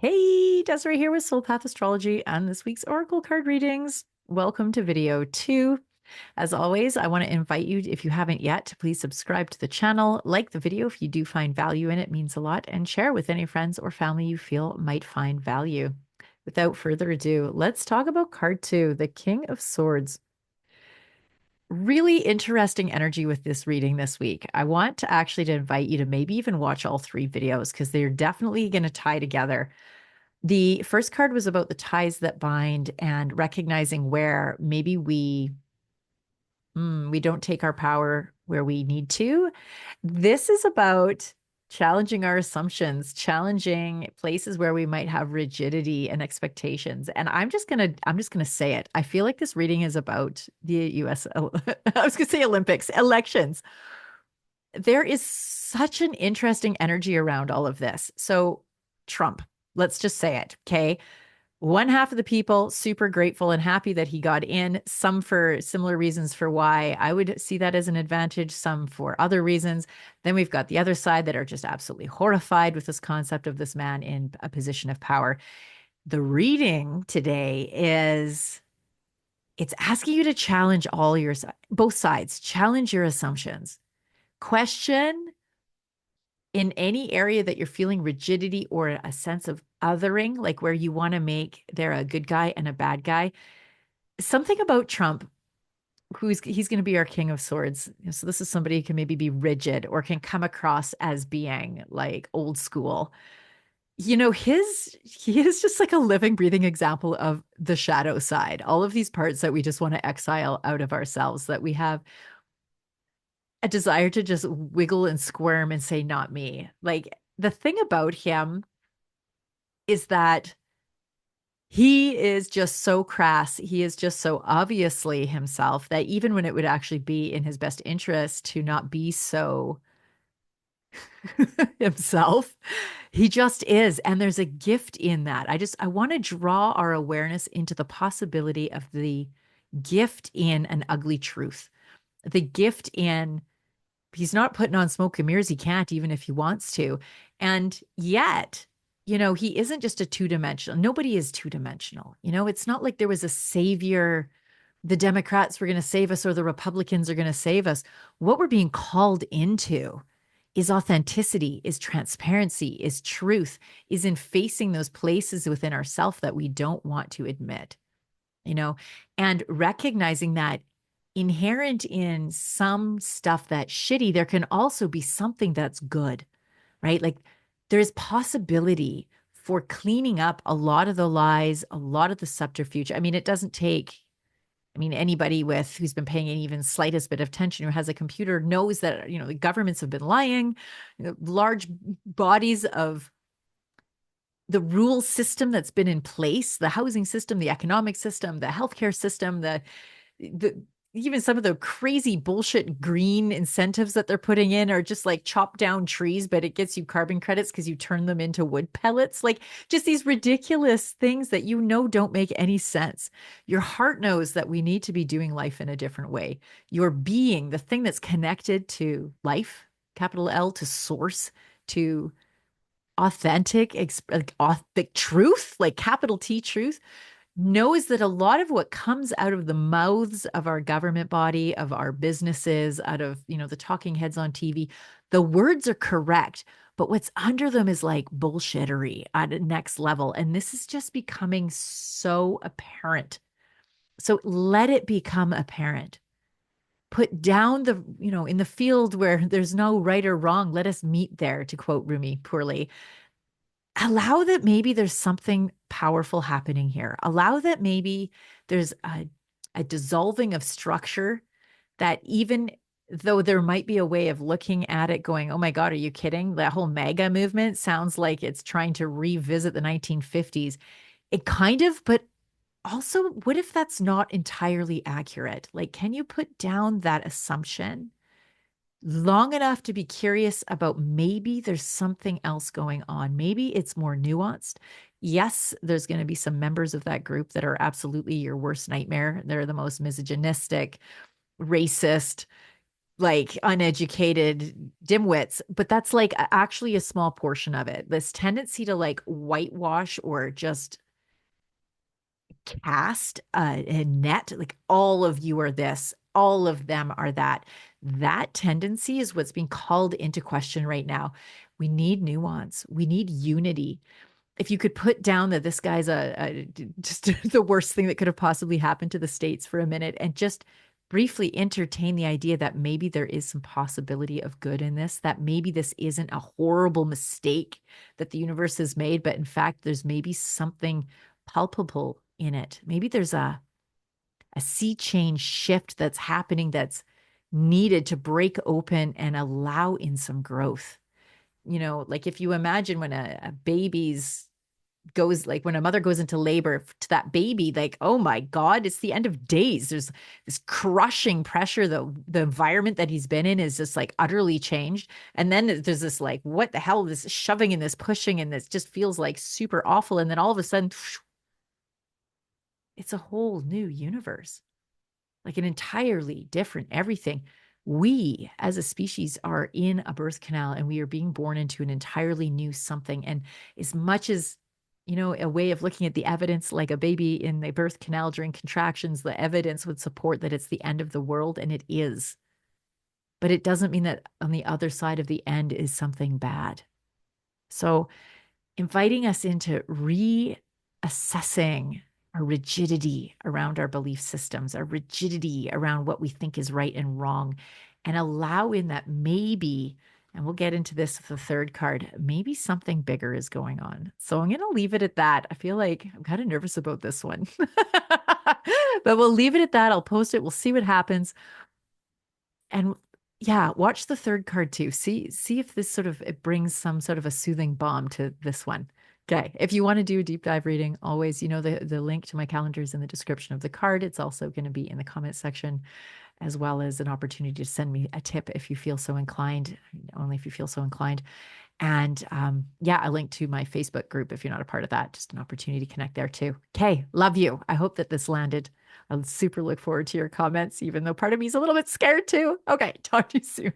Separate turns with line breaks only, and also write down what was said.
Hey, Desiree here with Soul Path Astrology and this week's Oracle card readings. Welcome to video 2. As always, I want to invite you, if you haven't yet, to please subscribe to the channel, like the video if you do find value in it, means a lot, and share with any friends or family you feel might find value. Without further ado, let's talk about card 2, the King of Swords. Really interesting energy with this reading this week. I want to actually invite you to maybe even watch all 3 videos because they're definitely going to tie together. The first card was about the ties that bind and recognizing where maybe we don't take our power where we need to. This is about challenging our assumptions, challenging places where we might have rigidity and expectations. And I'm just gonna say it. I feel like this reading is about the US I was gonna say Olympics, elections. There is such an interesting energy around all of this. So Trump, let's just say it, okay? One half of the people super grateful and happy that he got in, some for similar reasons for why I would see that as an advantage, some for other reasons. Then we've got the other side that are just absolutely horrified with this concept of this man in a position of power. The reading today is it's asking you to challenge both sides, challenge your assumptions, question in any area that you're feeling rigidity or a sense of othering, like where you want to make there a good guy and a bad guy. Something about Trump, he's going to be our King of Swords. So this is somebody who can maybe be rigid or can come across as being like old school. He is just like a living, breathing example of the shadow side. All of these parts that we just want to exile out of ourselves, that we have a desire to just wiggle and squirm and say, not me. Like the thing about him is that he is just so crass. He is just so obviously himself that even when it would actually be in his best interest to not be so himself, he just is. And there's a gift in that. I want to draw our awareness into the possibility of the gift in an ugly truth, the gift in he's not putting on smoke and mirrors. He can't, even if he wants to. And yet, he isn't just a two-dimensional. Nobody is two-dimensional. It's not like there was a savior. The Democrats were going to save us or the Republicans are going to save us. What we're being called into is authenticity, is transparency, is truth, is in facing those places within ourselves that we don't want to admit, and recognizing that inherent in some stuff that's shitty, there can also be something that's good, right? Like there's possibility for cleaning up a lot of the lies, a lot of the subterfuge. I mean, it doesn't take, anybody who's been paying any even slightest bit of attention who has a computer knows that, the governments have been lying, large bodies of the rule system that's been in place, the housing system, the economic system, the healthcare system, the even some of the crazy bullshit green incentives that they're putting in are just like chop down trees, but it gets you carbon credits because you turn them into wood pellets. Like just these ridiculous things that don't make any sense. Your heart knows that we need to be doing life in a different way. Your being, the thing that's connected to life, capital L, to source, to authentic truth, like capital T truth, knows that a lot of what comes out of the mouths of our government body, of our businesses, out of, the talking heads on TV, the words are correct, but what's under them is like bullshittery at a next level. And this is just becoming so apparent. So let it become apparent. Put down in the field where there's no right or wrong, let us meet there, to quote Rumi poorly. Allow that maybe there's something powerful happening here. Allow that maybe there's a dissolving of structure that even though there might be a way of looking at it going, oh my God, are you kidding? That whole MAGA movement sounds like it's trying to revisit the 1950s. It kind of, but also, what if that's not entirely accurate? Like, can you put down that assumption long enough to be curious about maybe there's something else going on? Maybe it's more nuanced. Yes, there's going to be some members of that group that are absolutely your worst nightmare. They're the most misogynistic, racist, like uneducated dimwits, but that's like actually a small portion of it. This tendency to like whitewash or just cast a net, like all of you are this, all of them are that. That tendency is what's being called into question right now. We need nuance. We need unity. If you could put down that this guy's just the worst thing that could have possibly happened to the states for a minute and just briefly entertain the idea that maybe there is some possibility of good in this, that maybe this isn't a horrible mistake that the universe has made, but in fact, there's maybe something palpable in it. Maybe there's a sea change shift that's happening that's needed to break open and allow in some growth. Like if you imagine when a baby's goes like when a mother goes into labor to that baby, like, oh my God, it's the end of days. There's this crushing pressure. The environment that he's been in is just like utterly changed. And then there's this like, what the hell, this shoving and this pushing, and this just feels like super awful. And then all of a sudden, it's a whole new universe, like an entirely different everything. We as a species are in a birth canal and we are being born into an entirely new something. And as much as, a way of looking at the evidence, like a baby in the birth canal during contractions, the evidence would support that it's the end of the world, and it is. But it doesn't mean that on the other side of the end is something bad. So inviting us into reassessing our rigidity around our belief systems, our rigidity around what we think is right and wrong, and allow in that maybe, and we'll get into this with the third card, maybe something bigger is going on. So I'm going to leave it at that. I feel like I'm kind of nervous about this one, but we'll leave it at that. I'll post it. We'll see what happens. And yeah, watch the third card too. See if this sort of it brings some sort of a soothing balm to this one. Okay. If you want to do a deep dive reading, always, the link to my calendar is in the description of the card. It's also going to be in the comment section, as well as an opportunity to send me a tip if you feel so inclined, only if you feel so inclined. And yeah, a link to my Facebook group if you're not a part of that, just an opportunity to connect there too. Okay, love you. I hope that this landed. I'll super look forward to your comments, even though part of me is a little bit scared too. Okay, talk to you soon.